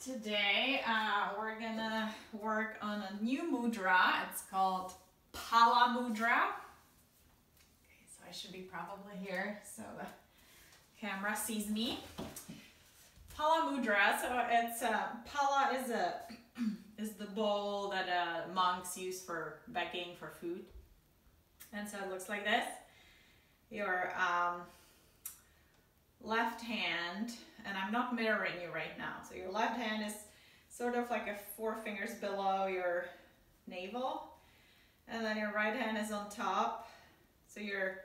Today we're gonna work on a new mudra. It's called Pala Mudra. Okay, so I should be probably here so the camera sees me. Pala Mudra. So it's Pala is the bowl that monks use for begging for food, and so it looks like this. Your left hand, and I'm not mirroring you right now, so your left hand is sort of like 4 fingers below your navel, and then your right hand is on top, so you're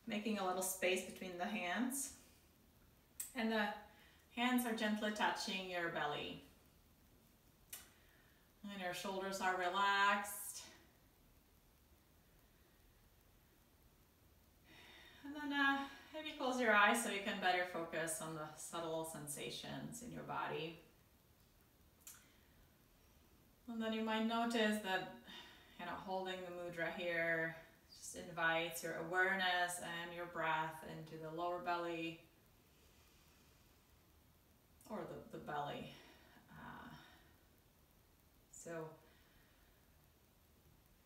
making a little space between the hands, and the hands are gently touching your belly, and your shoulders are relaxed. And then maybe close your eyes so you can better focus on the subtle sensations in your body. And then you might notice that, holding the mudra here just invites your awareness and your breath into the lower belly or the belly. So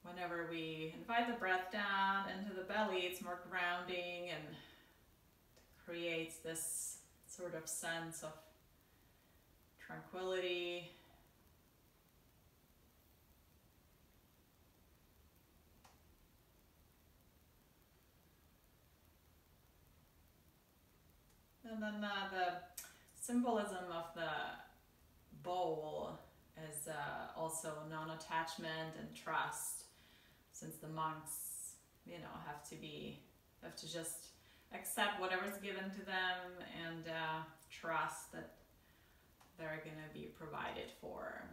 whenever we invite the breath down into the belly, it's more grounding and creates this sort of sense of tranquility. And then the symbolism of the bowl is also non-attachment and trust, since the monks, have to just accept whatever's given to them and trust that they're going to be provided for.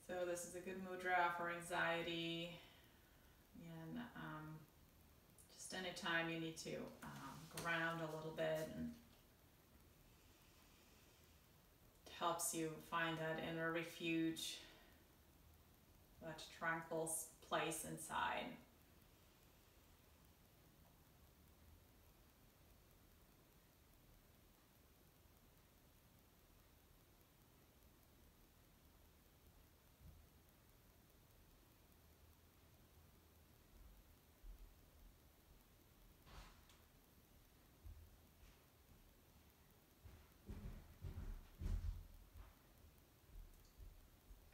So this is a good mudra for anxiety, and just anytime you need to ground a little bit, and it helps you find that inner refuge, that tranquil place inside.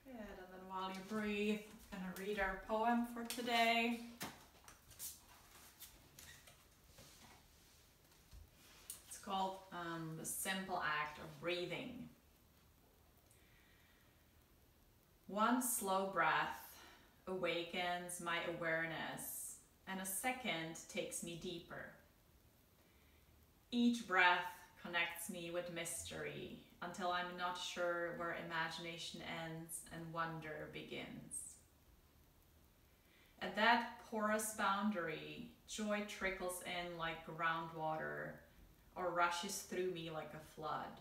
Good, and then while you breathe, I'm going to read our poem for today. It's called The Simple Act of Breathing. One slow breath awakens my awareness, and a second takes me deeper. Each breath connects me with mystery until I'm not sure where imagination ends and wonder begins. At that porous boundary, joy trickles in like groundwater or rushes through me like a flood.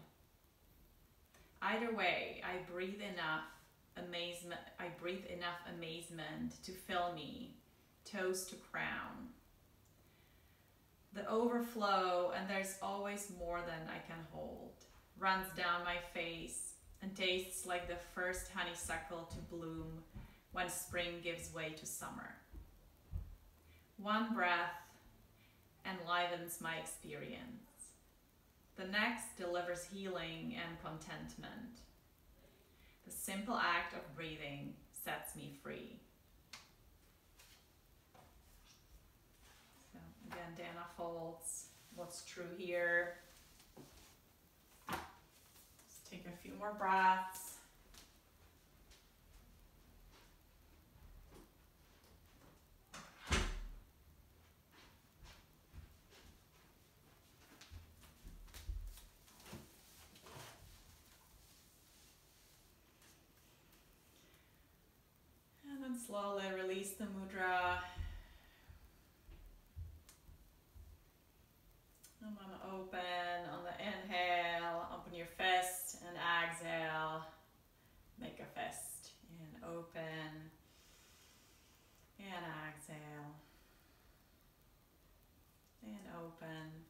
Either way, I breathe enough amazement to fill me, toes to crown. The overflow, and there's always more than I can hold, runs down my face and tastes like the first honeysuckle to bloom when spring gives way to summer. One breath enlivens my experience. The next delivers healing and contentment. The simple act of breathing sets me free. So again, Dana folds what's true here. Just take a few more breaths. And then slowly release the mudra. I'm going to open on the inhale, open your fist, and exhale, make a fist. And open, and exhale, and open,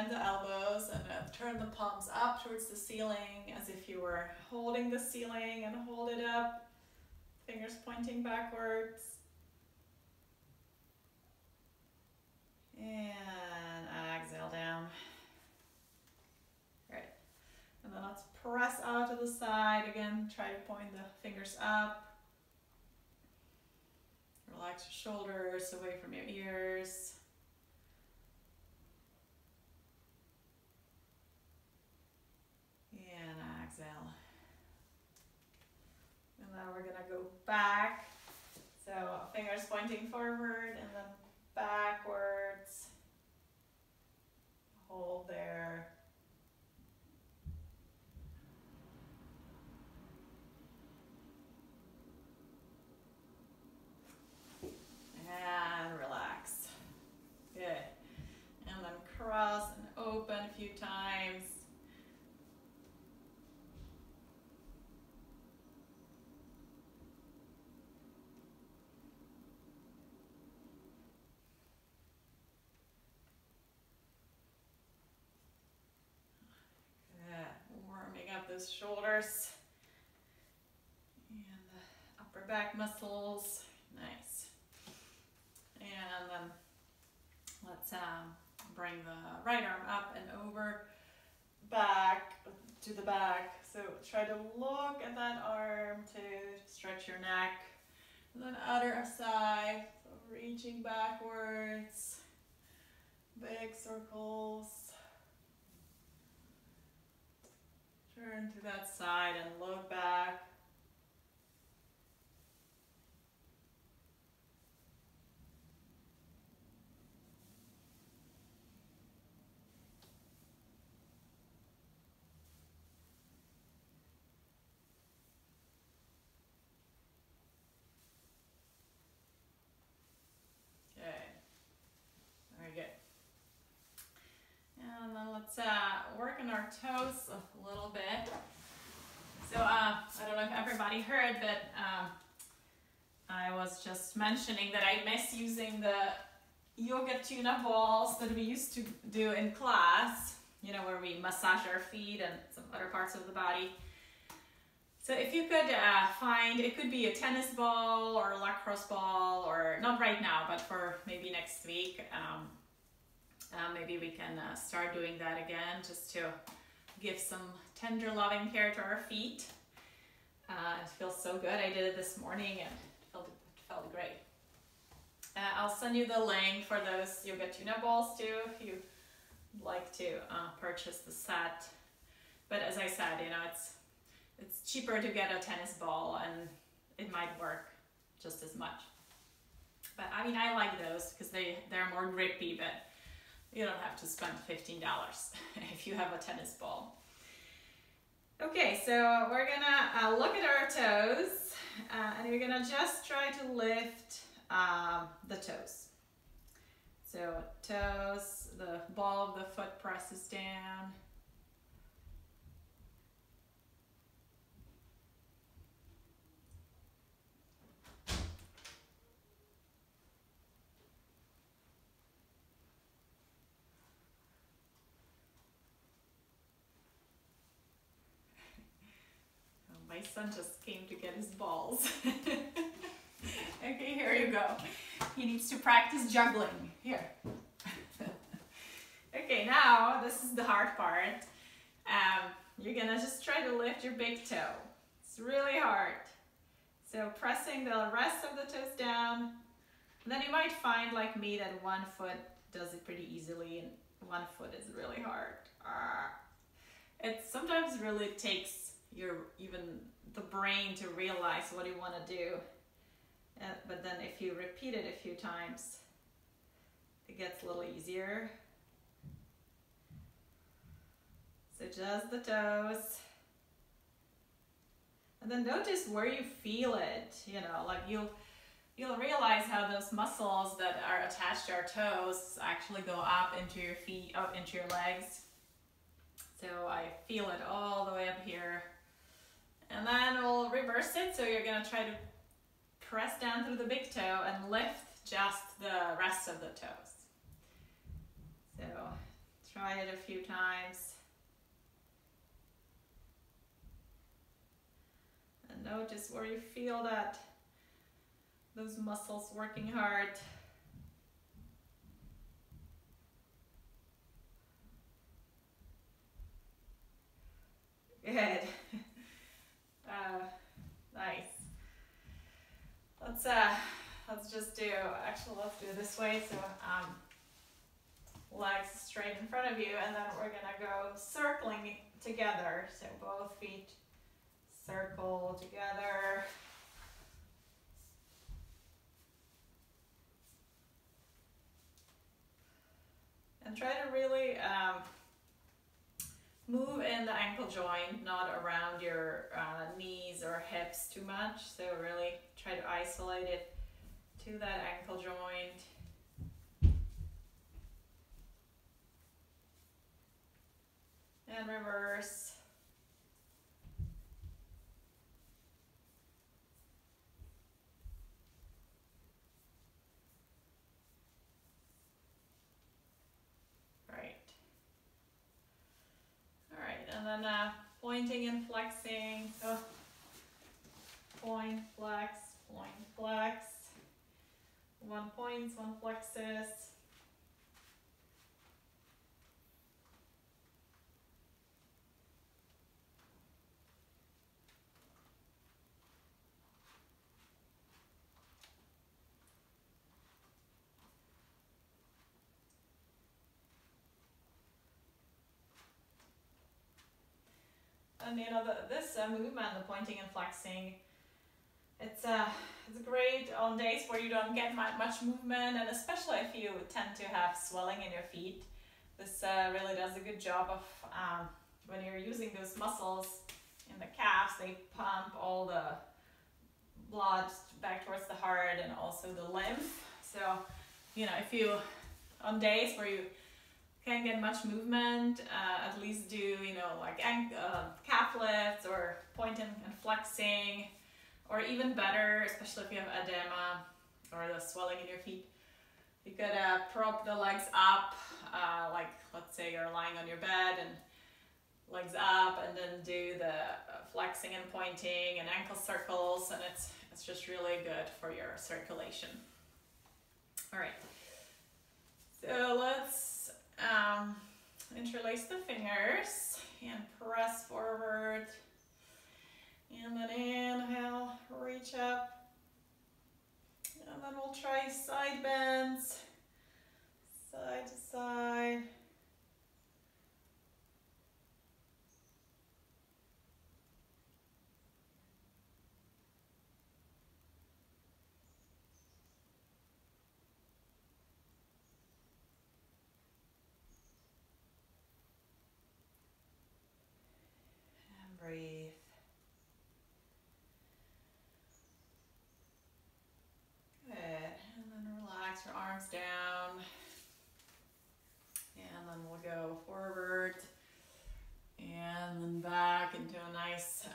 bend the elbows and turn the palms up towards the ceiling as if you were holding the ceiling, and hold it up, fingers pointing backwards. And exhale down. Great. And then let's press out to the side. Again, try to point the fingers up. Relax your shoulders away from your ears. And exhale. And then we're gonna go back. So fingers pointing forward and then backwards. Hold there. And relax. Good. And then cross and open a few times. Warming up those shoulders and the upper back muscles. Nice. And then let's bring the right arm up and over, back to the back. So try to look at that arm to stretch your neck. And then other side, so reaching backwards, big circles. Turn to that side and look back. Okay, very good. And then let's work on our toes a little bit. So I don't know if everybody heard, but I was just mentioning that I miss using the yoga tune-up balls that we used to do in class, you know, where we massage our feet and some other parts of the body. So if you could find, it could be a tennis ball or a lacrosse ball, or not right now, but for maybe next week. Maybe we can start doing that again, just to give some tender loving care to our feet. It feels so good. I did it this morning and it felt great. I'll send you the link for those yoga tune-up balls too, if you'd like to purchase the set. But as I said, you know, it's cheaper to get a tennis ball and it might work just as much. But I mean, I like those because they're more grippy, but you don't have to spend $15 if you have a tennis ball. Okay, so we're gonna look at our toes and we're gonna just try to lift the toes. So toes, the ball of the foot presses down. My son just came to get his balls. Okay, here you go. He needs to practice juggling. Here. Okay, now this is the hard part. You're gonna just try to lift your big toe. It's really hard. So pressing the rest of the toes down. And then you might find, like me, that one foot does it pretty easily and one foot is really hard. It sometimes really takes even the brain to realize what you want to do, but then if you repeat it a few times, it gets a little easier. So just the toes, and then notice where you feel it. You know, like you'll realize how those muscles that are attached to our toes actually go up into your feet, up into your legs. So I feel it all the way up here. And then we'll reverse it, so you're going to try to press down through the big toe and lift just the rest of the toes. So Try it a few times. And notice where you feel that those muscles working hard. Good. Nice. Let's just do, actually let's do it this way. So legs straight in front of you, and then we're gonna go circling together. So both feet circle together. And try to really move in the ankle joint, not around your knees or hips too much. So really try to isolate it to that ankle joint. And reverse. Right. All right, and then pointing and flexing. So point, flex, point, flex. One points, one flexes. And you know, this movement, the pointing and flexing, it's great on days where you don't get much movement, and especially if you tend to have swelling in your feet. This really does a good job of, when you're using those muscles in the calves, they pump all the blood back towards the heart and also the lymph. So, you know, if you, on days where you can't get much movement, at least do, you know, like calf lifts or pointing and flexing, or even better, especially if you have edema or the swelling in your feet, you could prop the legs up, like let's say you're lying on your bed and legs up, and then do the flexing and pointing and ankle circles, and it's just really good for your circulation. All right, so let's interlace the fingers and press forward, and then inhale, reach up, and then we'll try side bends, side to side. And breathe. Good, and then relax your arms down, and then we'll go forward and then back into a nice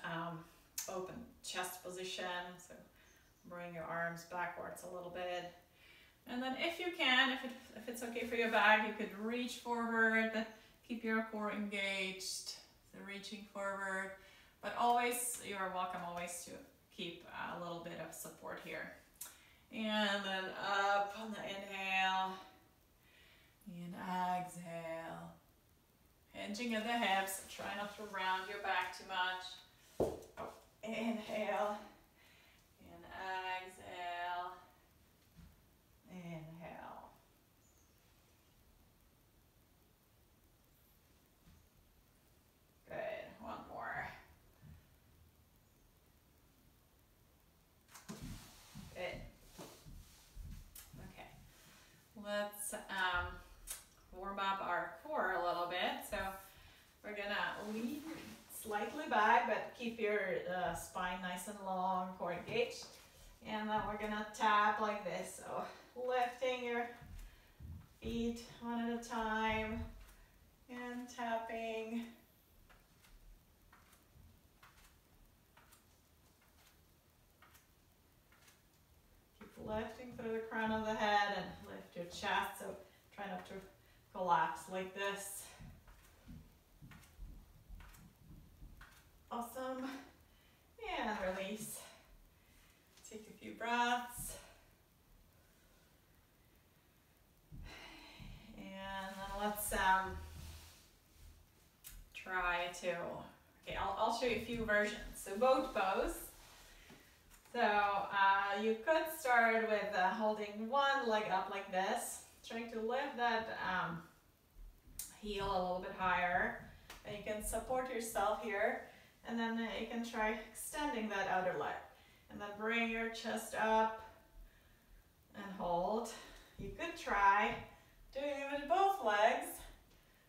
open chest position. So bring your arms backwards a little bit, and then if you can, if it's okay for your back, you could reach forward, keep your core engaged, so reaching forward, but always, you're welcome always to keep a little bit of support here. And then up on the inhale, and exhale. Hinging at the hips, try not to round your back too much. Oh, inhale, and exhale, inhale. Good, one more. Good. Okay, let's warm up our core a little bit. So we're gonna lean slightly back, but keep your spine nice and long, core engaged. And then we're gonna tap like this. So lifting your feet one at a time and tapping. Keep lifting through the crown of the head and lift your chest. So try not to collapse like this. Okay, I'll show you a few versions. So boat pose. So you could start with holding one leg up like this, trying to lift that heel a little bit higher. And you can support yourself here, and then you can try extending that outer leg. And then bring your chest up and hold. You could try doing it with both legs,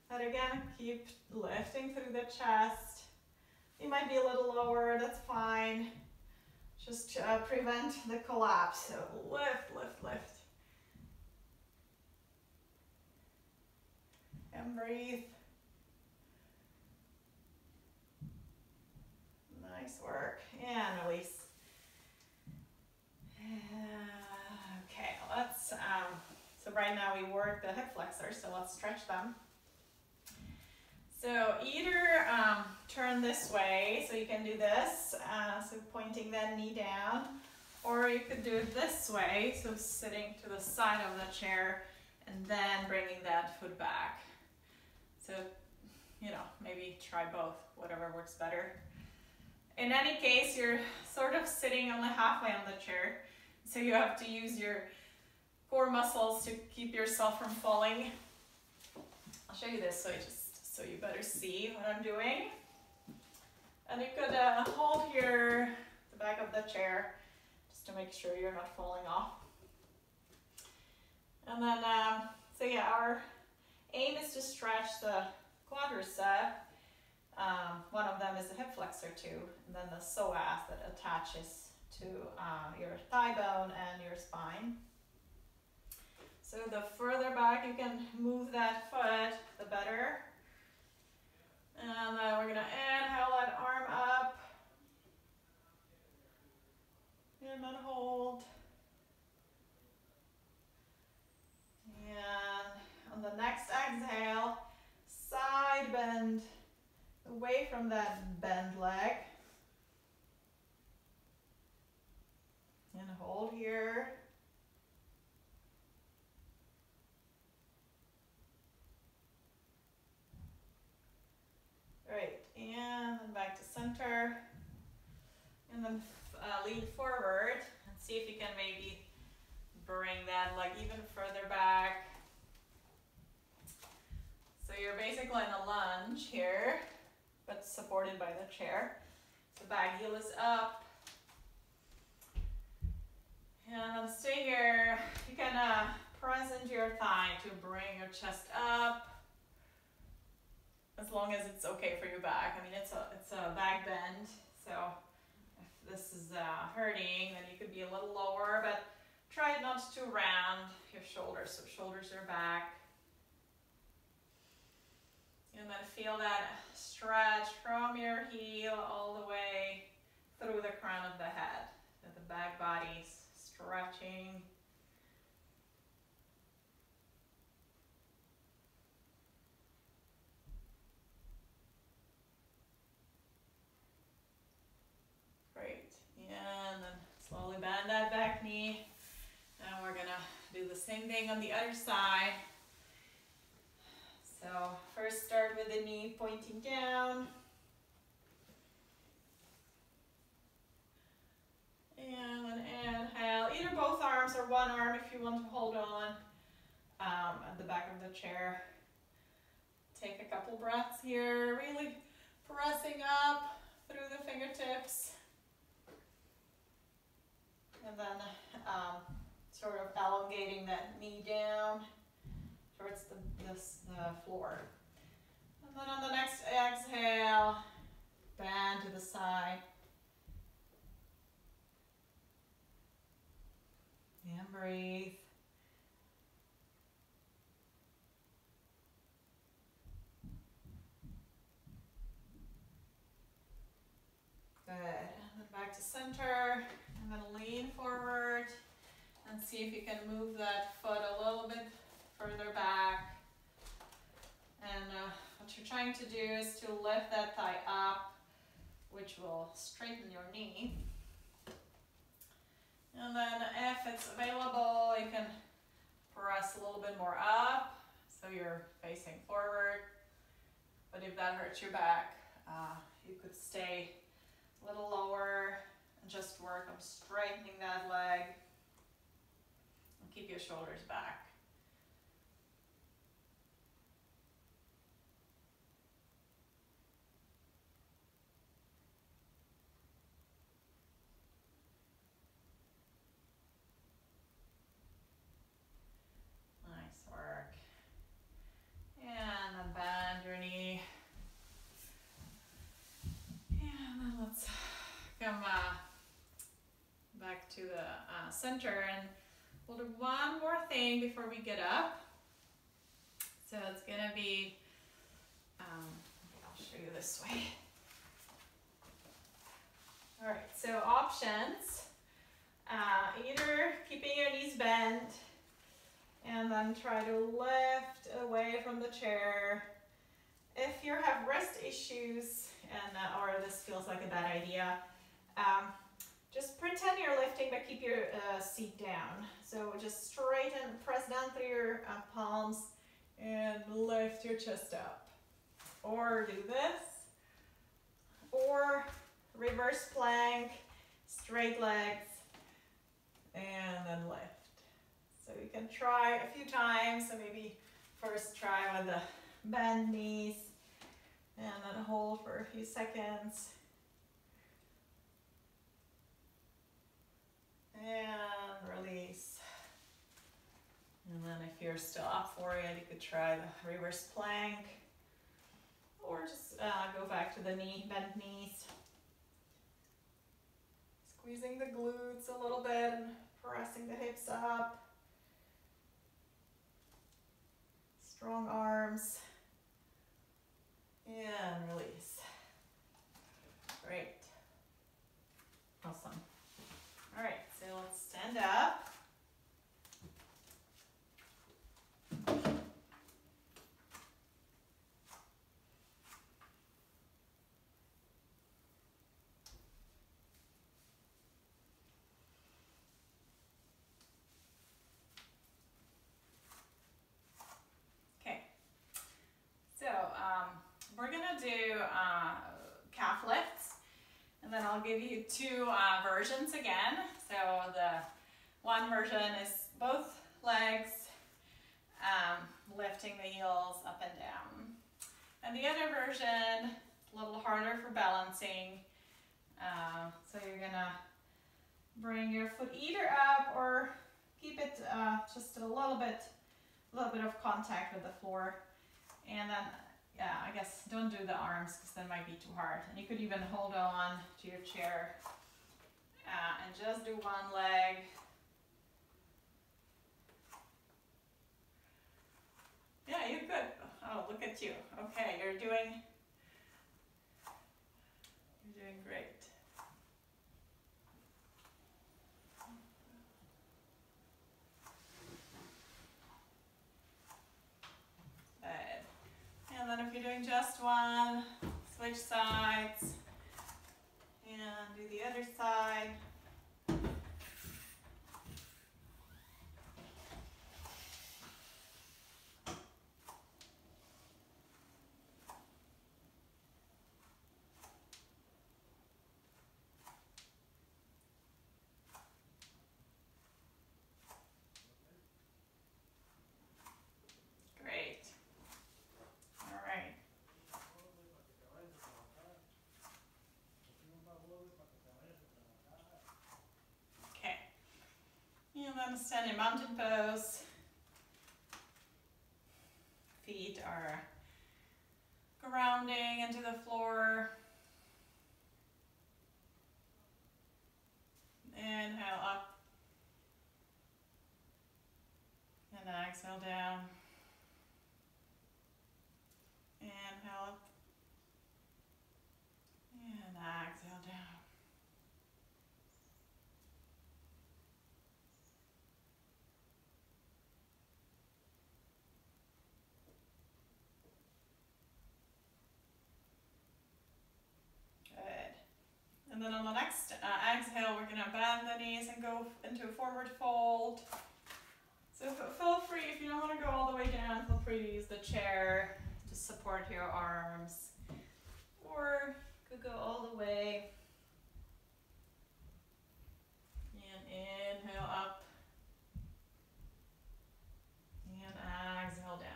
but again, keep lifting through the chest. You might be a little lower, that's fine. Just prevent the collapse. So lift, lift, lift. And breathe. Nice work. And release. Okay, let's, so right now we work the hip flexors, so let's stretch them. So either turn this way, so you can do this, so pointing that knee down, or you could do it this way, so sitting to the side of the chair and then bringing that foot back. So, you know, maybe try both, whatever works better. In any case, you're sort of sitting on the halfway on the chair, so you have to use your core muscles to keep yourself from falling. I'll show you this so you better see what I'm doing. And you could hold here the back of the chair just to make sure you're not falling off. And then, so yeah, our aim is to stretch the quadricep. One of them is the hip flexor too, and then the psoas that attaches to your thigh bone and your spine. So the further back you can move that foot, the better. And then we're gonna inhale that arm up. And then hold. And on the next exhale, side bend away from that bend leg. And hold here. Great, and then back to center. And then lean forward and see if you can maybe bring that leg even further back. So you're basically in a lunge here, but supported by the chair. So back heel is up. And then stay here. You can press into your thigh to bring your chest up, as long as it's okay for your back. I mean, it's a back bend, so if this is hurting, then you could be a little lower, but try not to round your shoulders, so shoulders are back. And then feel that stretch from your heel all the way through the crown of the head, that the back body's stretching. Great. And then slowly bend that back knee. And we're gonna do the same thing on the other side. So first start with the knee pointing down. And then inhale, either both arms or one arm if you want to hold on at the back of the chair. Take a couple breaths here, really pressing up through the fingertips. And then sort of elongating that knee down towards the floor. And then on the next exhale, bend to the side. And breathe. Good. And then back to center. And then lean forward and see if you can move that foot a little bit further back. And what you're trying to do is to lift that thigh up, which will straighten your knee. And then if it's available, you can press a little bit more up so you're facing forward. But if that hurts your back, You could stay a little lower and just work on straightening that leg and keep your shoulders back. Nice work. And then bend your knee. And then let's come back to the center, and we'll do one more thing before we get up. So it's gonna be, I'll show you this way. All right, so options, either keeping your knees bent and then try to lift away from the chair. If you have wrist issues and or this feels like a bad idea, just pretend you're lifting but keep your seat down. So just straighten, press down through your palms and lift your chest up. Or do this, or reverse plank, straight legs, and then lift. So you can try a few times. So maybe first try with the bend knees and then hold for a few seconds. And release. And then if you're still up for it, you could try the reverse plank, or just go back to the bent knees. Squeezing the glutes a little bit and pressing the hips up. Strong arms. And release. Great. Awesome. All right, so let's stand up. Okay, so we're gonna do calf lifts, and then I'll give you two versions again. So the one version is both legs, lifting the heels up and down. And the other version, a little harder for balancing. So you're gonna bring your foot either up or keep it just a little bit of contact with the floor. And then, yeah, I guess don't do the arms because that might be too hard. And you could even hold on to your chair and just do one leg. Yeah, you're good. Oh, look at you. Okay, you're doing great. Good. And then if you're doing just one, switch sides and do the other side. And then stand in mountain pose. Feet are grounding into the floor. Inhale up. And exhale down. Inhale up. And exhale down. And then on the next exhale, we're gonna bend the knees and go into a forward fold. So feel free, if you don't wanna go all the way down, feel free to use the chair to support your arms. or could go all the way. And inhale up. And exhale down.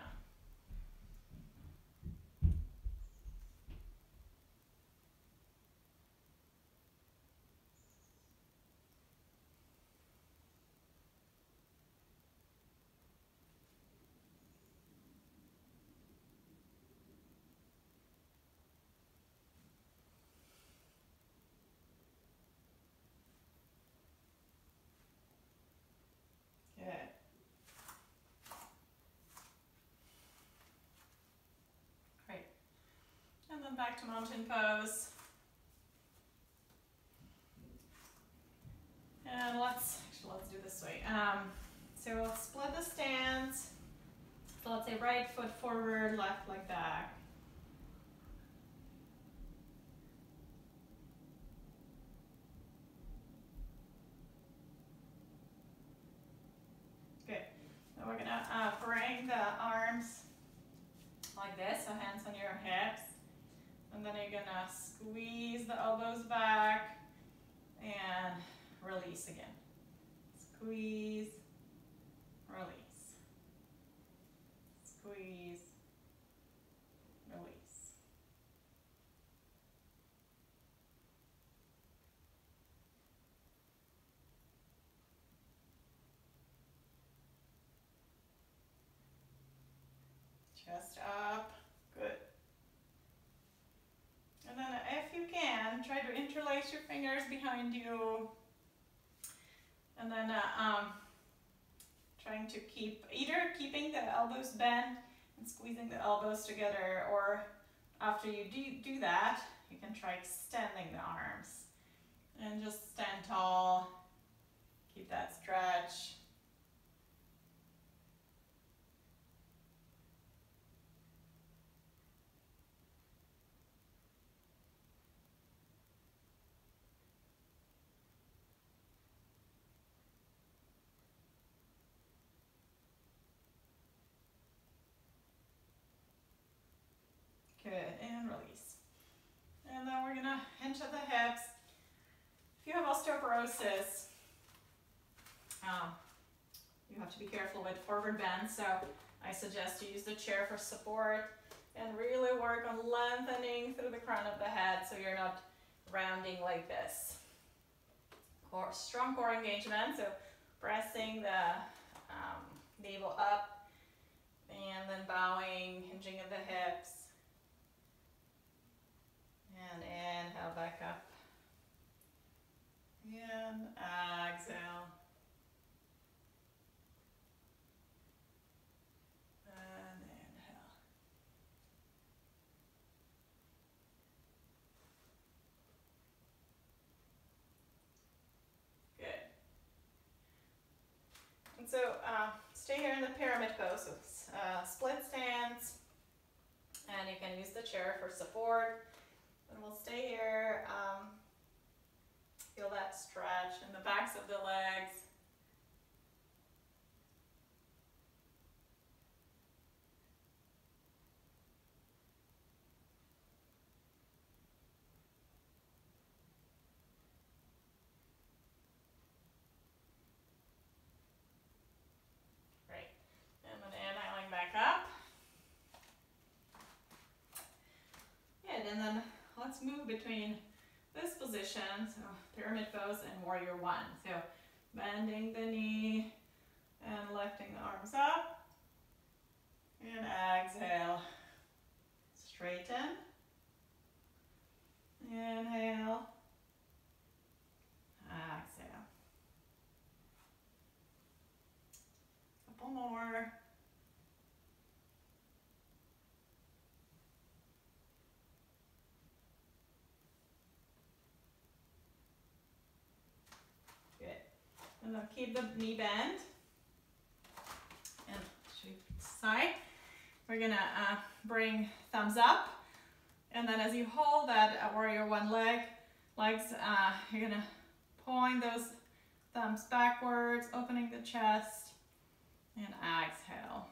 Good. Great. And then back to mountain pose. And let's do this way. So we'll split the stance. So let's say right foot forward, left leg back. Good. Now we're gonna bring the arms like this, so hands on your hips. And then you're gonna squeeze the elbows back and release again. Squeeze, release. Squeeze, release. Chest up, good. And then if you can, try to interlace your fingers behind you. And then trying to keeping the elbows bent and squeezing the elbows together, or after you do that, you can try extending the arms. And just stand tall, keep that stretch. Good, and release. And then we're gonna hinge at the hips. If you have osteoporosis, you have to be careful with forward bend, so I suggest you use the chair for support and really work on lengthening through the crown of the head so you're not rounding like this. Strong core engagement, so pressing the navel up and then bowing, hinging at the hips. And inhale back up. And exhale. And inhale. Good. And so stay here in the pyramid pose. So split stance. And you can use the chair for support. And we'll stay here, feel that stretch in the backs of the legs. Great. And then inhaling back up. Good, and then let's move between this position, so pyramid pose and warrior one. So bending the knee and lifting the arms up. And exhale. Straighten. Inhale. Exhale. Couple more. And then keep the knee bend. And side. We're gonna bring thumbs up. And then as you hold that warrior one legs, you're gonna point those thumbs backwards, opening the chest, and exhale.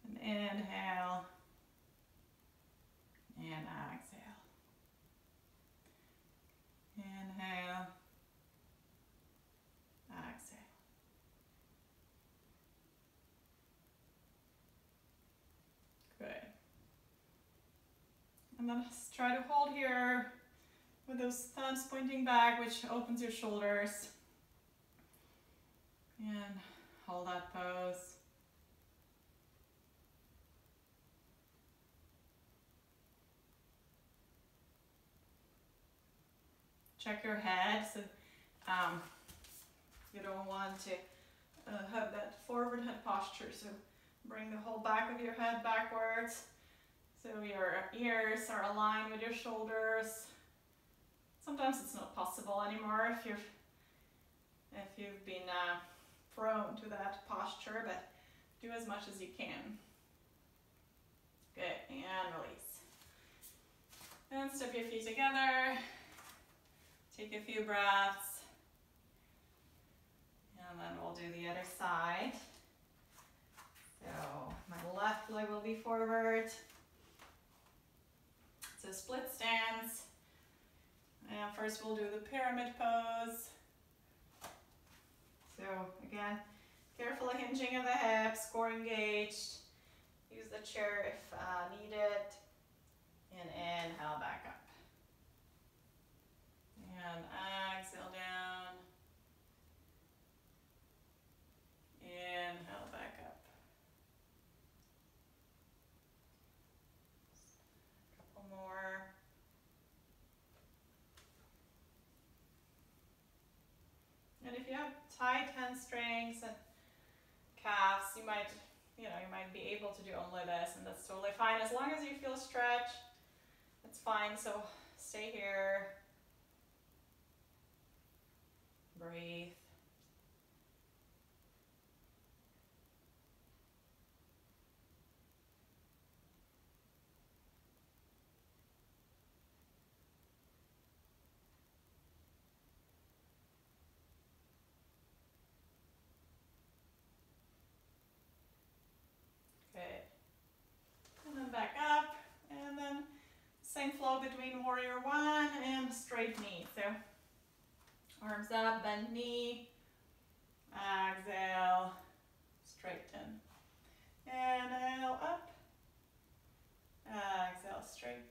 And inhale. and exhale. Inhale, exhale. Good. And then try to hold here with those thumbs pointing back, which opens your shoulders. And hold that pose. Check your head, so you don't want to have that forward head posture, so bring the whole back of your head backwards, so your ears are aligned with your shoulders. Sometimes it's not possible anymore if you've been prone to that posture, but do as much as you can. Good, and release. And step your feet together. Take a few breaths. And then we'll do the other side. So my left leg will be forward. So split stance. And first we'll do the pyramid pose. So again, careful hinging of the hips, core engaged. Use the chair if needed. And inhale back up. And exhale down. Inhale back up. A couple more. And if you have tight hamstrings and calves, you might be able to do only this, and that's totally fine. As long as you feel stretch, that's fine. So stay here. Breathe. Good. And then back up, and then same flow between warrior one and straight knee. So arms up, bend knee, exhale, straighten. Inhale up, exhale, straighten.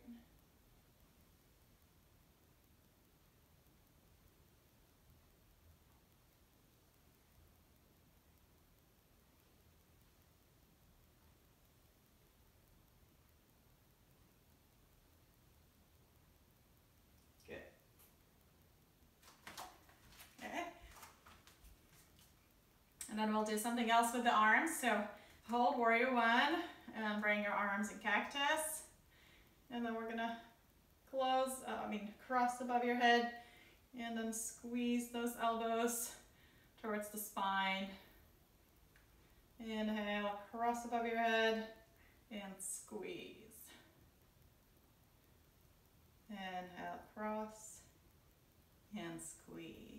Good. Okay. And then we'll do something else with the arms. So hold warrior one and bring your arms in cactus. And then we're gonna cross above your head and then squeeze those elbows towards the spine. Inhale, cross above your head and squeeze. Inhale, cross and squeeze.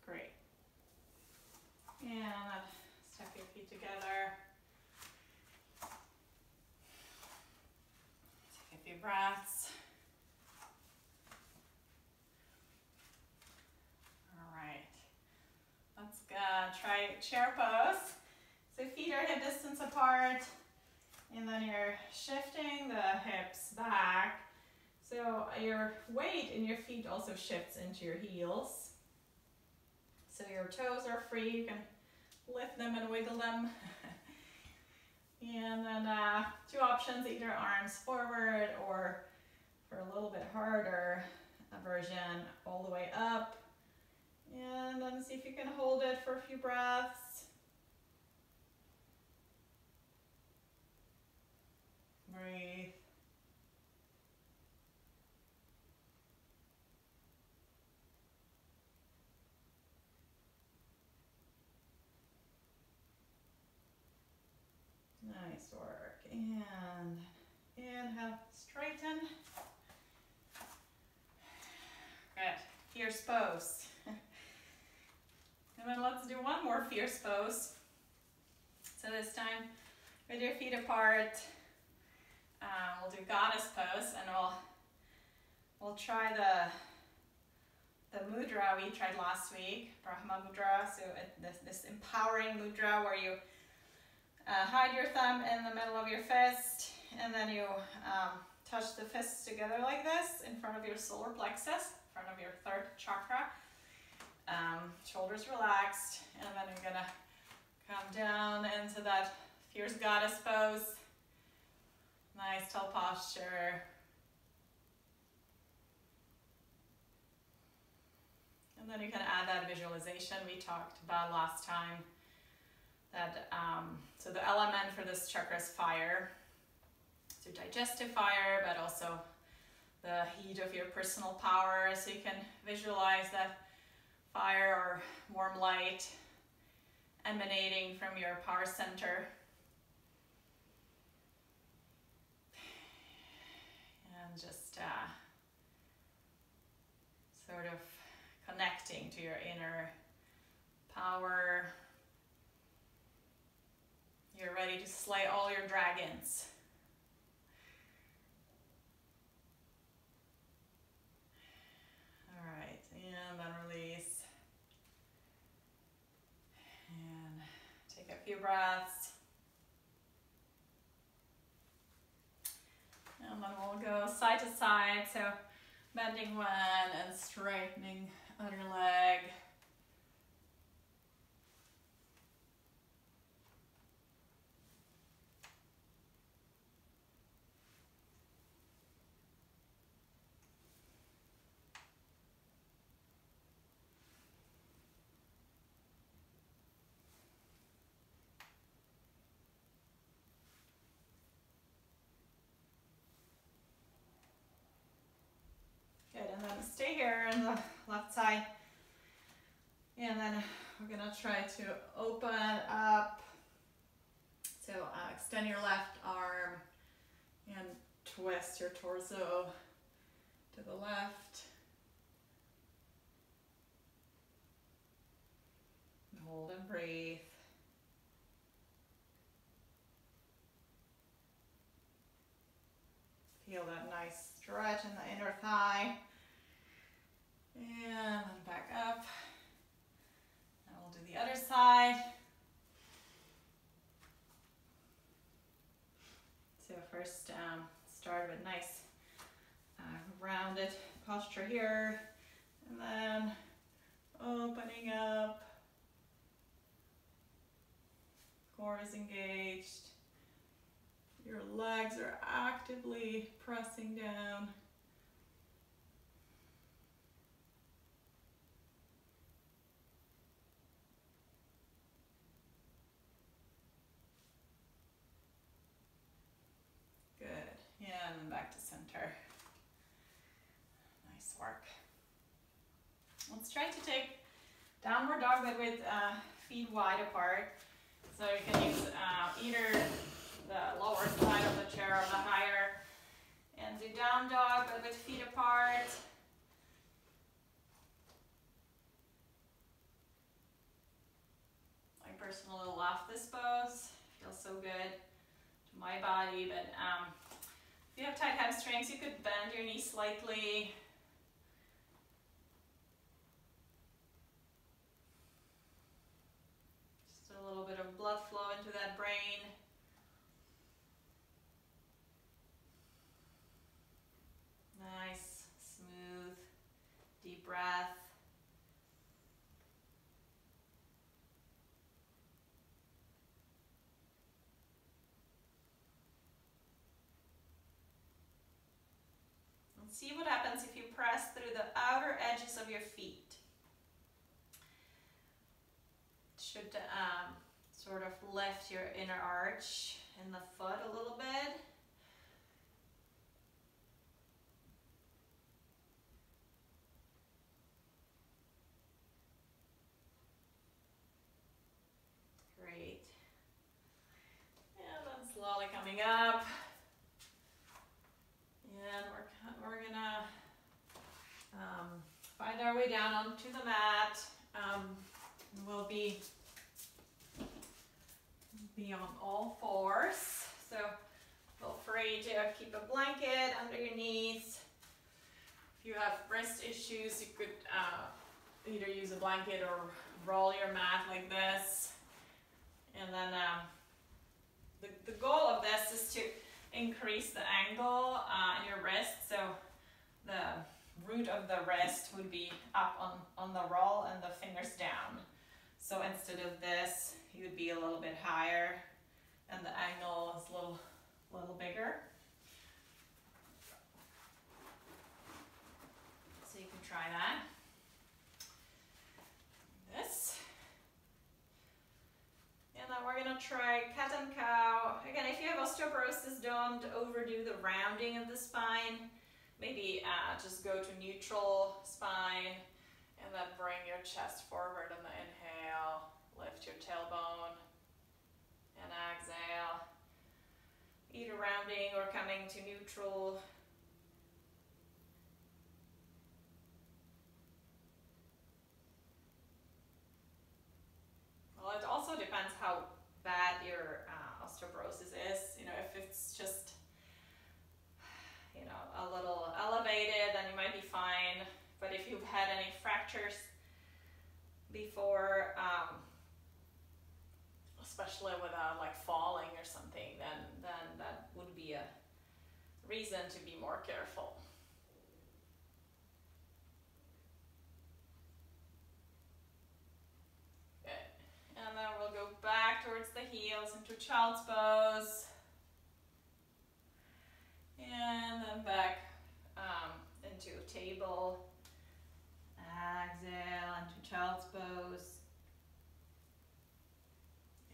Great. And step your feet together. Take a few breaths. All right. Let's try chair pose. So feet are hip distance apart, and then you're shifting the hips back. So your weight in your feet also shifts into your heels. So your toes are free, you can lift them and wiggle them. And then two options, either arms forward, or for a little bit harder version, all the way up. And then see if you can hold it for a few breaths. Breathe. Nice work. And inhale, straighten. fierce pose. And then let's do one more fierce pose. So this time with your feet apart, we'll do goddess pose, and we'll try the mudra we tried last week, Brahma mudra. So this empowering mudra where you hide your thumb in the middle of your fist, and then you touch the fists together like this in front of your solar plexus, in front of your third chakra. Shoulders relaxed, and then you're gonna come down into that fierce goddess pose. Nice tall posture. And then you can add that visualization we talked about last time. That so the element for this chakra is fire. So digestive fire, but also the heat of your personal power. So you can visualize that fire or warm light emanating from your power center. And just sort of connecting to your inner power. You're ready to slay all your dragons. All right, and then release. And take a few breaths. And then we'll go side to side. So bending one and straightening other leg. And then stay here on the left side. And then we're gonna try to open up. So extend your left arm and twist your torso to the left. And hold and breathe. Feel that nice stretch in the inner thigh. And then back up. And we'll do the other side. So first start with nice rounded posture here. And then opening up. Core is engaged. Your legs are actively pressing down. Good. And then back to center. Nice work. Let's try to take downward dog, but with feet wide apart. So you can use either the lower side of the chair or the higher, and do down dog but with feet apart. I personally love this pose. Feels so good to my body, but if you have tight hamstrings, you could bend your knees slightly. Just a little bit of blood flow into that brain. Nice, smooth, deep breath. And see what happens if you press through the outer edges of your feet. It should sort of lift your inner arch in the foot a little bit. Great. And then slowly coming up. And we're gonna find our way down onto the mat. We'll be on all fours. So feel free to keep a blanket under your knees. If you have wrist issues, you could either use a blanket or roll your mat like this. And then the goal of this is to increase the angle in your wrist. So the root of the wrist would be up on the roll and the fingers down. So instead of this, you would be a little bit higher and the angle is a little bigger. So you can try that. This. And then we're gonna try cat and cow. Again, if you have osteoporosis, don't overdo the rounding of the spine. Maybe just go to neutral spine and then bring your chest forward on the inhale. Lift your tailbone and exhale. Either rounding or coming to neutral. Well, it also depends how bad your osteoporosis is. You know, if it's just, you know, a little elevated, then you might be fine. But if you've had any fractures before, especially without like falling or something, then that would be a reason to be more careful. Good. And then we'll go back towards the heels into child's pose. And then back into table. Exhale into child's pose.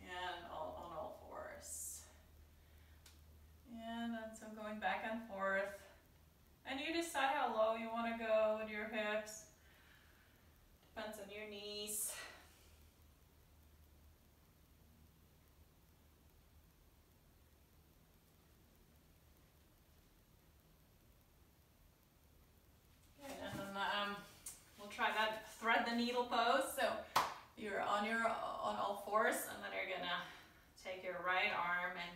And on all fours. And then so going back and forth. And you decide how low you want to go with your hips. Depends on your knees. Okay, and then we'll try that thread the needle pose. So you're on all fours, and then you're gonna take your right arm and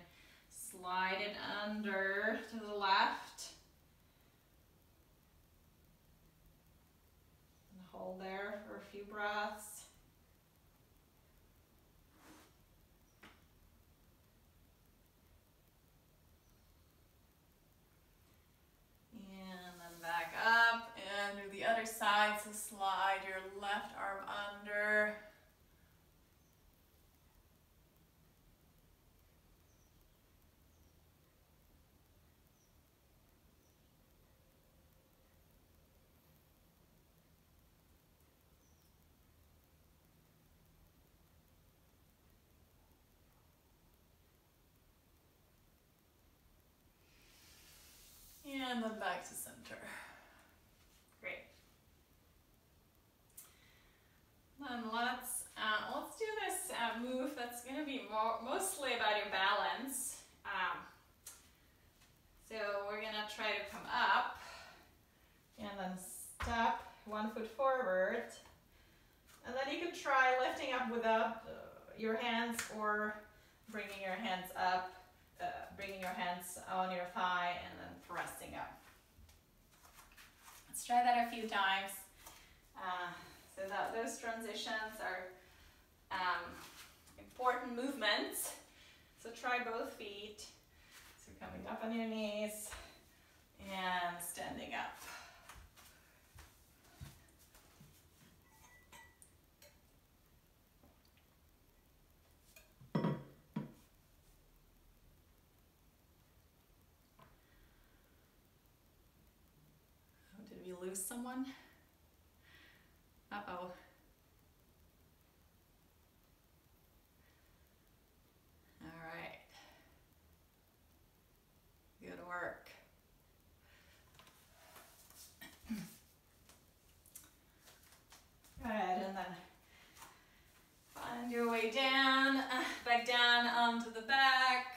slide it under to the left. And hold there for a few breaths. And then back up and do the other side. So slide your left arm under. And then back to center. Great. Then let's do this move that's going to be mostly about your balance. So we're going to try to come up and then step one foot forward. And then you could try lifting up without your hands or bringing your hands up. Bringing your hands on your thigh and then pressing up. Let's try that a few times. So those transitions are important movements. So try both feet. So coming up on your knees and standing up. Lose someone? Uh-oh. All right. Good work. Good, and then find your way down, back down onto the back.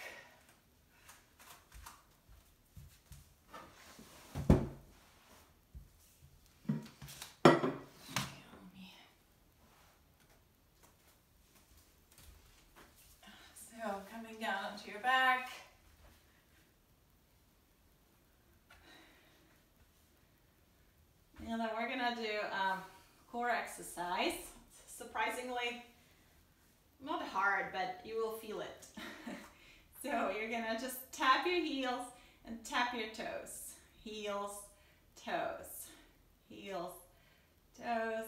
exercise. It's surprisingly not hard, but you will feel it. So you're gonna just tap your heels and tap your toes. Heels, toes, heels, toes.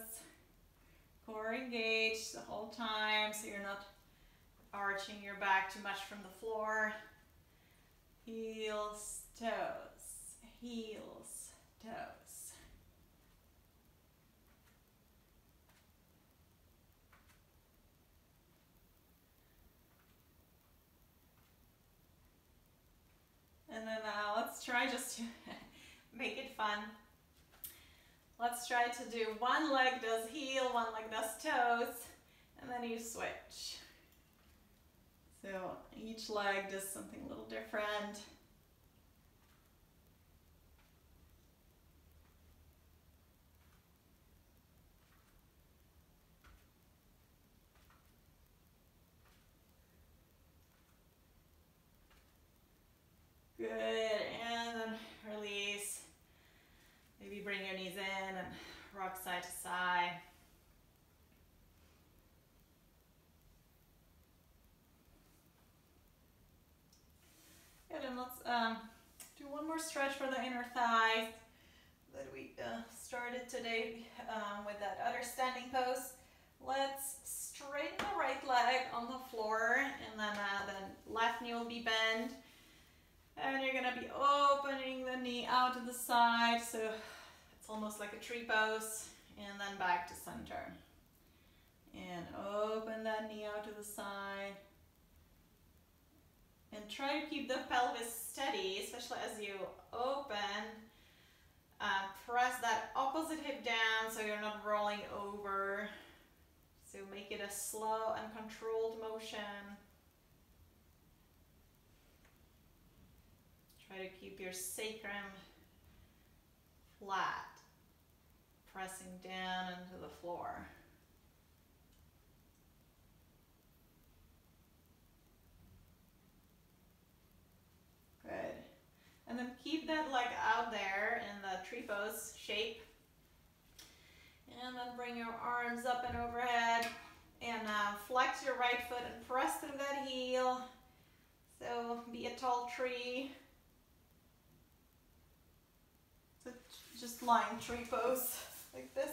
Core engaged the whole time so you're not arching your back too much from the floor. Heels, toes, heels, toes. And then let's try just to make it fun. Let's try to do one leg does heel, one leg does toes, and then you switch. So each leg does something a little different. Good, and then release. Maybe bring your knees in and rock side to side. Good, and let's do one more stretch for the inner thighs that we started today with that other standing pose. Let's straighten the right leg on the floor, and then the left knee will be bent. And you're gonna be opening the knee out to the side, so it's almost like a tree pose, and then back to center. And open that knee out to the side. And try to keep the pelvis steady, especially as you open. Press that opposite hip down so you're not rolling over. So make it a slow and controlled motion. Try to keep your sacrum flat, pressing down into the floor. Good. And then keep that leg out there in the tree pose shape. And then bring your arms up and overhead. And flex your right foot and press through that heel. So be a tall tree. So just lying tree pose like this.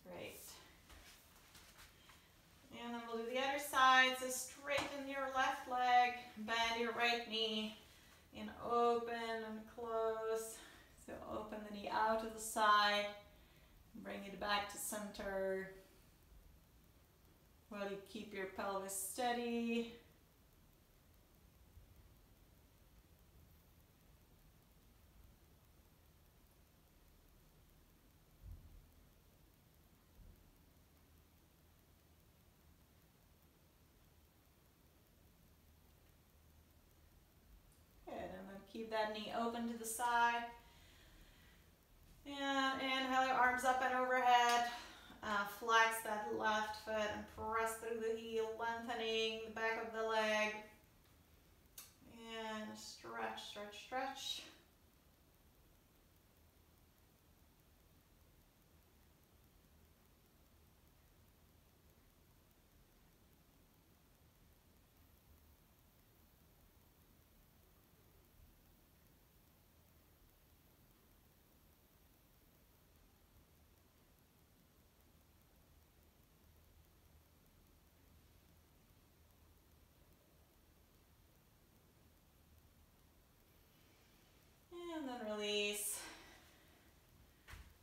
Great. And then we'll do the other side. So straighten your left leg, bend your right knee, and open and close. So open the knee out to the side, bring it back to center. While you keep your pelvis steady. Good, and then keep that knee open to the side. And inhale your arms up and overhead. Flex that left foot and press through the heel, lengthening the back of the leg. And stretch, stretch, stretch. And then release.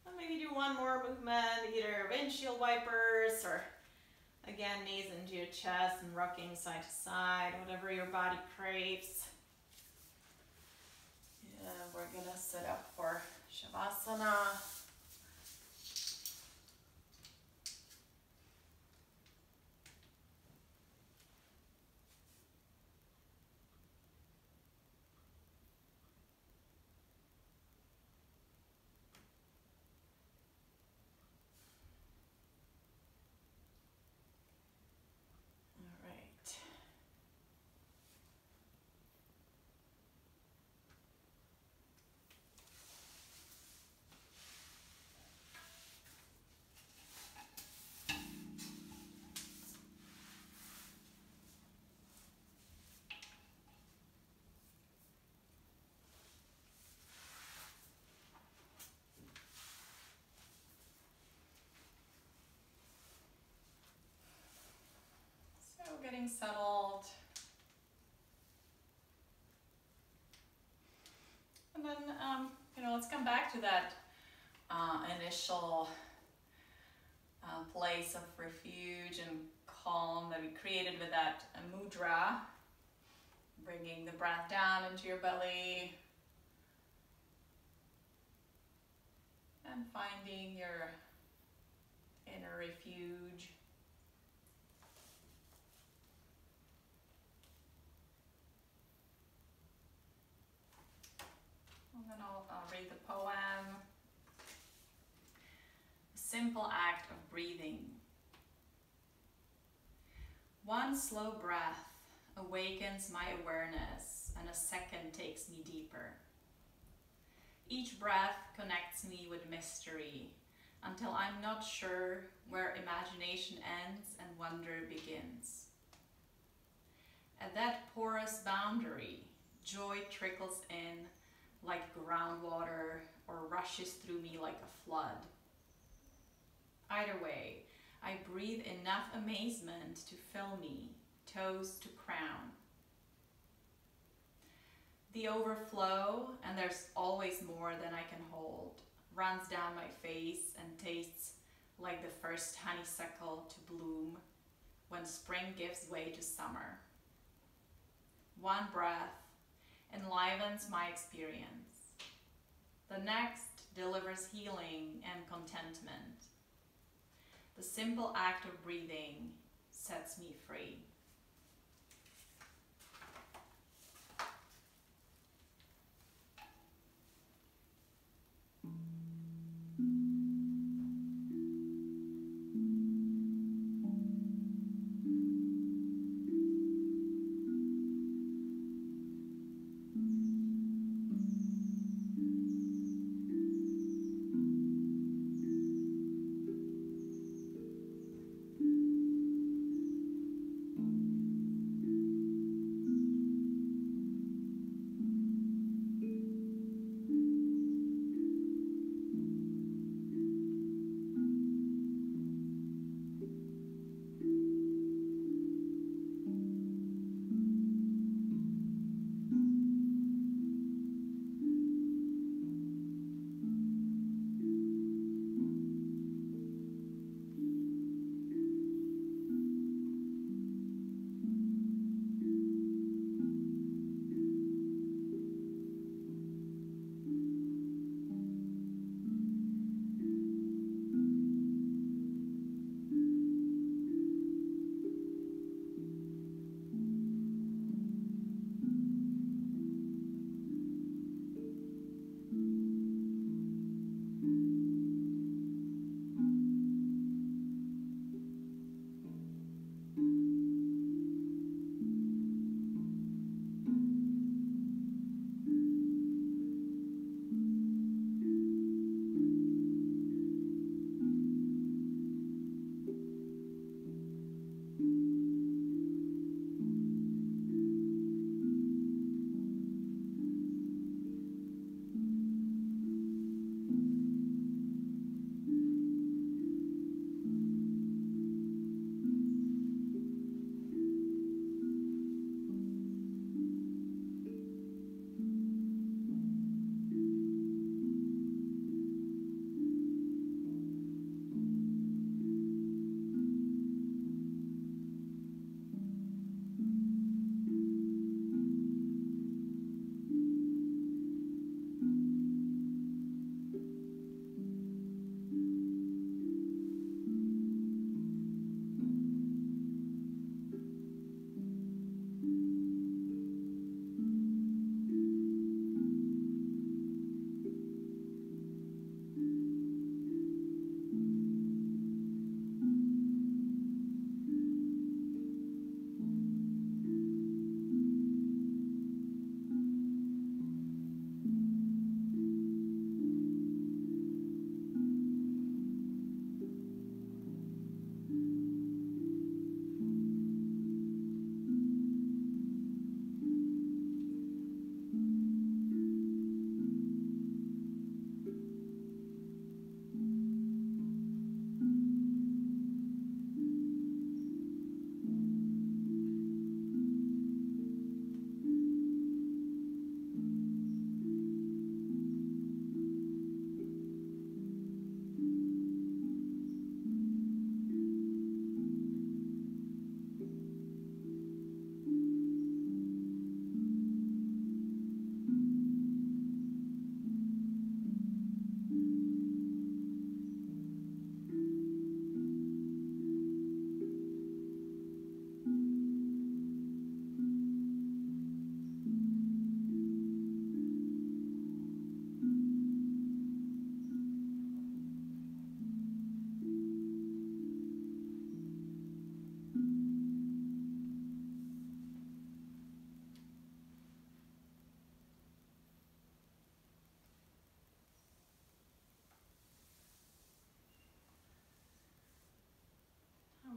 And maybe do one more movement, either windshield wipers or again knees into your chest and rocking side to side, whatever your body craves. And we're gonna set up for Shavasana. getting settled. And then, let's come back to that initial place of refuge and calm that we created with that mudra. Bringing the breath down into your belly. And finding your inner refuge. And then I'll read the poem. A simple act of breathing. One slow breath awakens my awareness, and a second takes me deeper. Each breath connects me with mystery until I'm not sure where imagination ends and wonder begins. At that porous boundary, joy trickles in like groundwater or rushes through me like a flood. Either way, I breathe enough amazement to fill me, toes to crown. The overflow, and there's always more than I can hold, runs down my face and tastes like the first honeysuckle to bloom when spring gives way to summer. One breath enlivens my experience. The next delivers healing and contentment. The simple act of breathing sets me free.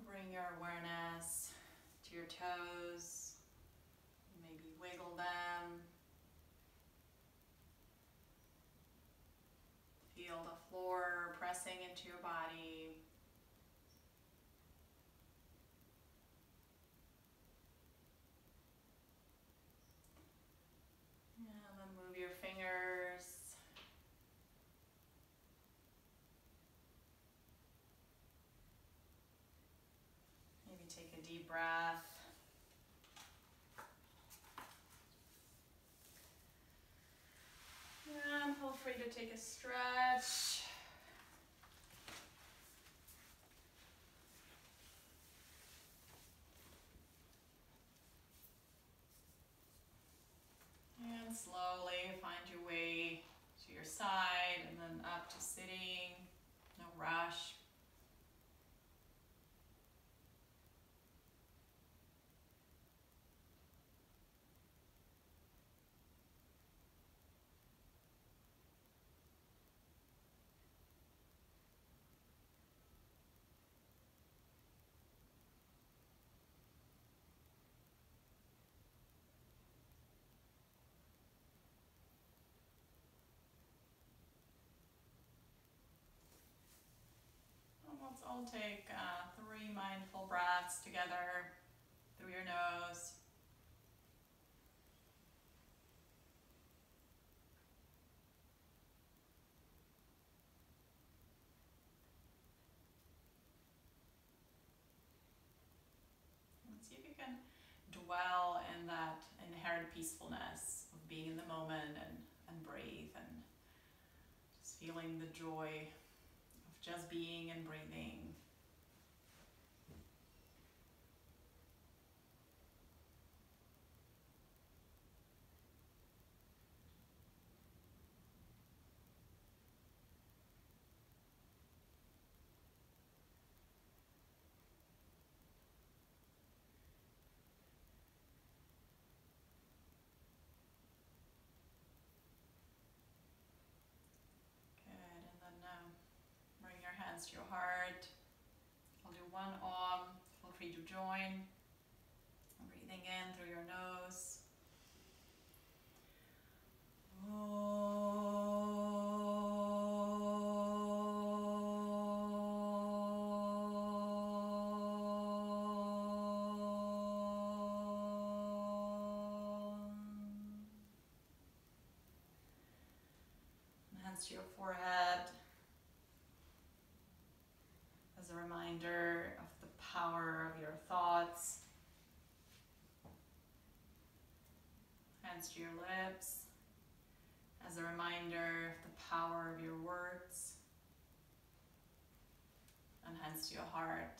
Bring your awareness to your toes. Maybe wiggle them. Feel the floor pressing into your body. And then move your fingers. Maybe take a deep breath. And feel free to take a stretch. And slowly find your way to your side and then up to sitting. No rush. Let's all take 3 mindful breaths together through your nose. And see if you can dwell in that inherent peacefulness of being in the moment and breathe and just feeling the joy of just being and breathing. Bring your hands to your heart. I'll do one Om. Feel free to join. Breathing in through your nose. Hands to your forehead as a reminder of the power of your thoughts. Hands to your lips as a reminder of the power of your words. And hands to your heart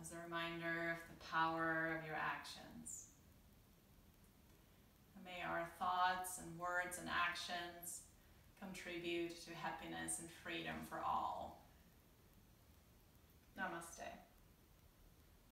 as a reminder of the power of your actions. And may our thoughts and words and actions contribute to happiness and freedom for all. Namaste.